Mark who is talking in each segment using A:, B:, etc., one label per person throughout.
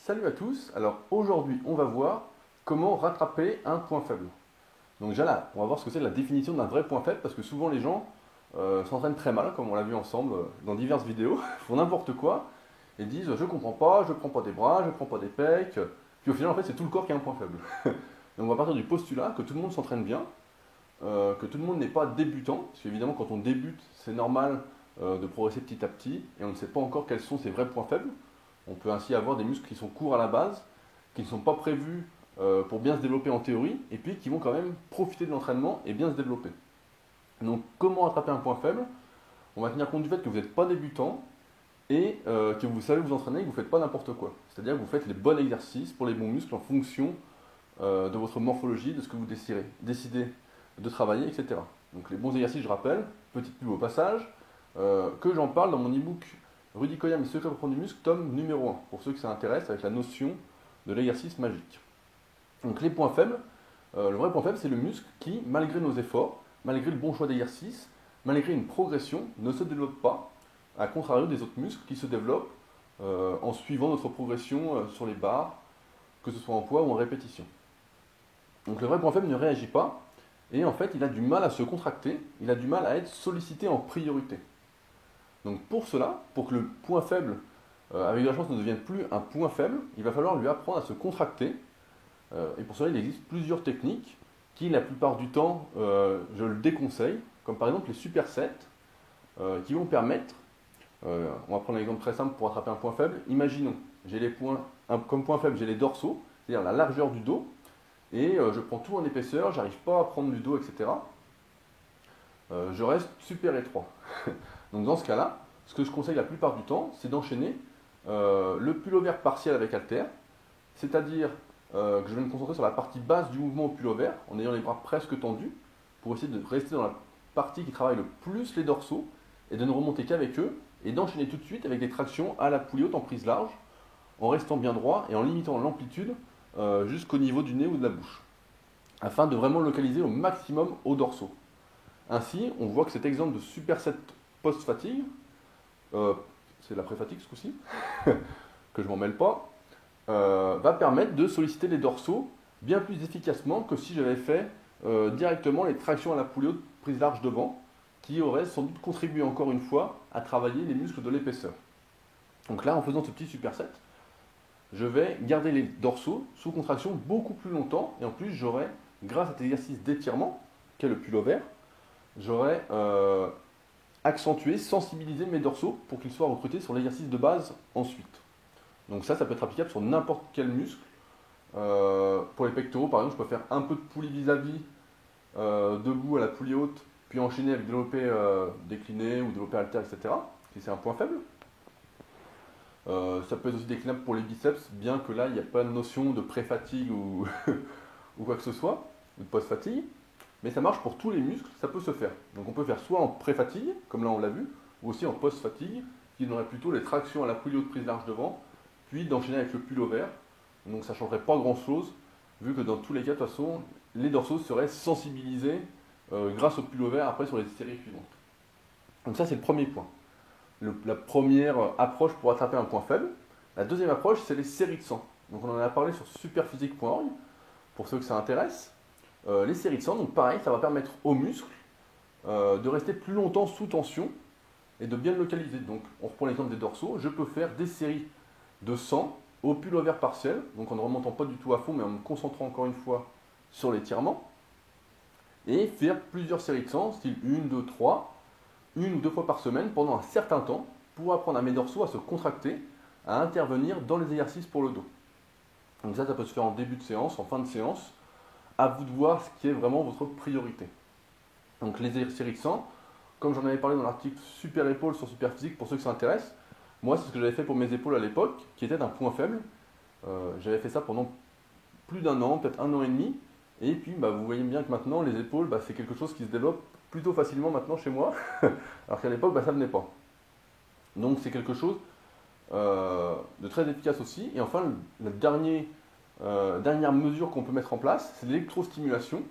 A: Salut à tous, alors aujourd'hui on va voir comment rattraper un point faible. Donc déjà là, on va voir ce que c'est la définition d'un vrai point faible parce que souvent les gens s'entraînent très mal, comme on l'a vu ensemble dans diverses vidéos, font n'importe quoi et disent je comprends pas, je prends pas des bras, je prends pas des pecs, puis au final en fait c'est tout le corps qui a un point faible. Donc on va partir du postulat que tout le monde s'entraîne bien, que tout le monde n'est pas débutant, parce qu'évidemment quand on débute c'est normal de progresser petit à petit et on ne sait pas encore quels sont ses vrais points faibles. On peut ainsi avoir des muscles qui sont courts à la base, qui ne sont pas prévus pour bien se développer en théorie, et puis qui vont quand même profiter de l'entraînement et bien se développer. Donc comment attraper un point faible? On va tenir compte du fait que vous n'êtes pas débutant et que vous savez vous entraîner et que vous ne faites pas n'importe quoi. C'est-à-dire que vous faites les bons exercices pour les bons muscles en fonction de votre morphologie, de ce que vous décidez de travailler, etc. Donc les bons exercices, je rappelle, petite pub au passage, que j'en parle dans mon e-book Rudy Koya, mes secrets pour prendre du muscle, tome numéro 1, pour ceux que ça intéresse, avec la notion de l'exercice magique. Donc les points faibles, le vrai point faible, c'est le muscle qui, malgré nos efforts, malgré le bon choix d'exercice, malgré une progression, ne se développe pas, à contrario des autres muscles qui se développent en suivant notre progression sur les barres, que ce soit en poids ou en répétition. Donc le vrai point faible ne réagit pas, et en fait il a du mal à se contracter, il a du mal à être sollicité en priorité. Donc pour cela, pour que le point faible, avec de la chance, ne devienne plus un point faible, il va falloir lui apprendre à se contracter. Et pour cela, il existe plusieurs techniques qui, la plupart du temps, je le déconseille, comme par exemple les supersets, qui vont permettre, on va prendre un exemple très simple pour attraper un point faible. Imaginons, j'ai les points, comme point faible, j'ai les dorsaux, c'est-à-dire la largeur du dos, et je prends tout en épaisseur, j'arrive pas à prendre du dos, etc. Je reste super étroit. Donc dans ce cas-là, ce que je conseille la plupart du temps, c'est d'enchaîner le pullover partiel avec haltère, c'est-à-dire que je vais me concentrer sur la partie basse du mouvement au pullover, en ayant les bras presque tendus, pour essayer de rester dans la partie qui travaille le plus les dorsaux, et de ne remonter qu'avec eux, et d'enchaîner tout de suite avec des tractions à la poulie haute en prise large, en restant bien droit et en limitant l'amplitude jusqu'au niveau du nez ou de la bouche, afin de vraiment localiser au maximum aux dorsaux. Ainsi, on voit que cet exemple de superset post-fatigue, c'est la pré-fatigue ce coup-ci, que je m'en mêle pas, va permettre de solliciter les dorsaux bien plus efficacement que si j'avais fait directement les tractions à la poulie haute prise large devant, qui auraient sans doute contribué encore une fois à travailler les muscles de l'épaisseur. Donc là, en faisant ce petit superset, je vais garder les dorsaux sous contraction beaucoup plus longtemps, et en plus j'aurai, grâce à cet exercice d'étirement, qu'est le pullover, j'aurai accentué, sensibilisé mes dorsaux pour qu'ils soient recrutés sur l'exercice de base ensuite. Donc ça peut être applicable sur n'importe quel muscle. Pour les pectoraux, par exemple, je peux faire un peu de poulie vis-à-vis, debout à la poulie haute, puis enchaîner avec développé décliné ou développé haltère, etc. Si c'est un point faible. Ça peut être aussi déclinable pour les biceps, bien que là, il n'y a pas de notion de pré-fatigue ou, ou quoi que ce soit, ou de post-fatigue. Mais ça marche pour tous les muscles, ça peut se faire. Donc on peut faire soit en pré-fatigue, comme là on l'a vu, ou aussi en post-fatigue, qui donnerait plutôt les tractions à la poulie haute prise large devant, puis d'enchaîner avec le pullover. Donc ça ne changerait pas grand-chose, vu que dans tous les cas, de toute façon, les dorsaux seraient sensibilisés grâce au pullover après sur les séries suivantes. Donc ça c'est le premier point. La première approche pour attraper un point faible. La deuxième approche, c'est les séries de 100. Donc on en a parlé sur superphysique.org, pour ceux que ça intéresse. Les séries de 100, donc pareil, ça va permettre aux muscles de rester plus longtemps sous tension et de bien le localiser. Donc on reprend l'exemple des dorsaux, je peux faire des séries de 100 au pullover partiel, donc en ne remontant pas du tout à fond, mais en me concentrant encore une fois sur l'étirement, et faire plusieurs séries de 100, style 1, 2, 3, une ou deux fois par semaine pendant un certain temps, pour apprendre à mes dorsaux à se contracter, à intervenir dans les exercices pour le dos. Donc ça peut se faire en début de séance, en fin de séance, à vous de voir ce qui est vraiment votre priorité. Donc les séries de 100, comme j'en avais parlé dans l'article Super Épaules sur Superphysique, pour ceux que ça intéresse, moi c'est ce que j'avais fait pour mes épaules à l'époque, qui était un point faible. J'avais fait ça pendant plus d'un an, peut-être un an et demi, et puis vous voyez bien que maintenant les épaules, c'est quelque chose qui se développe plutôt facilement maintenant chez moi, alors qu'à l'époque ça ne venait pas. Donc c'est quelque chose de très efficace aussi. Et enfin, la dernière mesure qu'on peut mettre en place, c'est l'électrostimulation.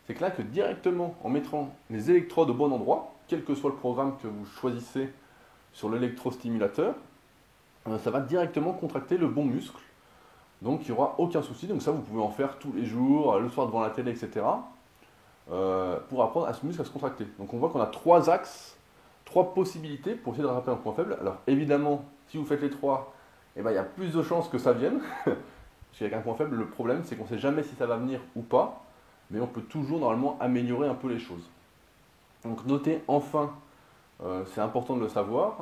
A: C'est que là, que directement en mettant les électrodes au bon endroit, quel que soit le programme que vous choisissez sur l'électrostimulateur, ça va directement contracter le bon muscle Donc il n'y aura aucun souci. Donc ça, vous pouvez en faire tous les jours, le soir devant la télé, etc. Pour apprendre à ce muscle à se contracter. Donc on voit qu'on a trois axes, trois possibilités pour essayer de rattraper un point faible. Alors évidemment, si vous faites les trois, eh ben, il y a plus de chances que ça vienne. Parce qu'avec un point faible, le problème c'est qu'on ne sait jamais si ça va venir ou pas, mais on peut toujours normalement améliorer un peu les choses. Donc notez enfin, c'est important de le savoir,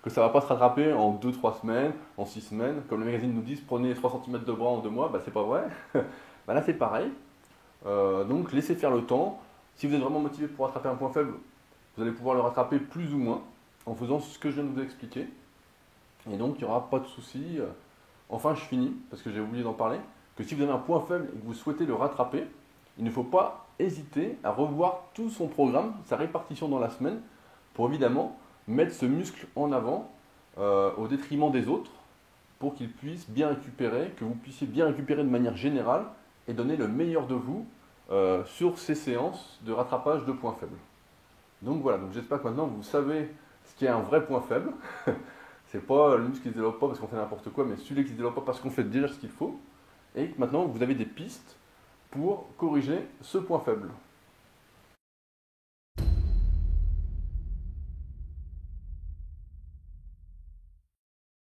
A: que ça ne va pas se rattraper en 2-3 semaines, en 6 semaines. Comme les magazines nous disent, prenez 3 cm de bras en 2 mois, bah, c'est pas vrai. Bah, là c'est pareil. Donc laissez faire le temps. Si vous êtes vraiment motivé pour rattraper un point faible, vous allez pouvoir le rattraper plus ou moins en faisant ce que je viens de vous expliquer. Et donc il n'y aura pas de souci. Enfin, je finis, parce que j'ai oublié d'en parler, que si vous avez un point faible et que vous souhaitez le rattraper, il ne faut pas hésiter à revoir tout son programme, sa répartition dans la semaine, pour évidemment mettre ce muscle en avant au détriment des autres, pour qu'il puisse bien récupérer, que vous puissiez bien récupérer de manière générale et donner le meilleur de vous sur ces séances de rattrapage de points faibles. Donc voilà, donc j'espère que maintenant vous savez ce qui est un vrai point faible. C'est pas le muscle qui se développe pas parce qu'on fait n'importe quoi, mais celui qui se développe pas parce qu'on fait déjà ce qu'il faut. Et que maintenant vous avez des pistes pour corriger ce point faible.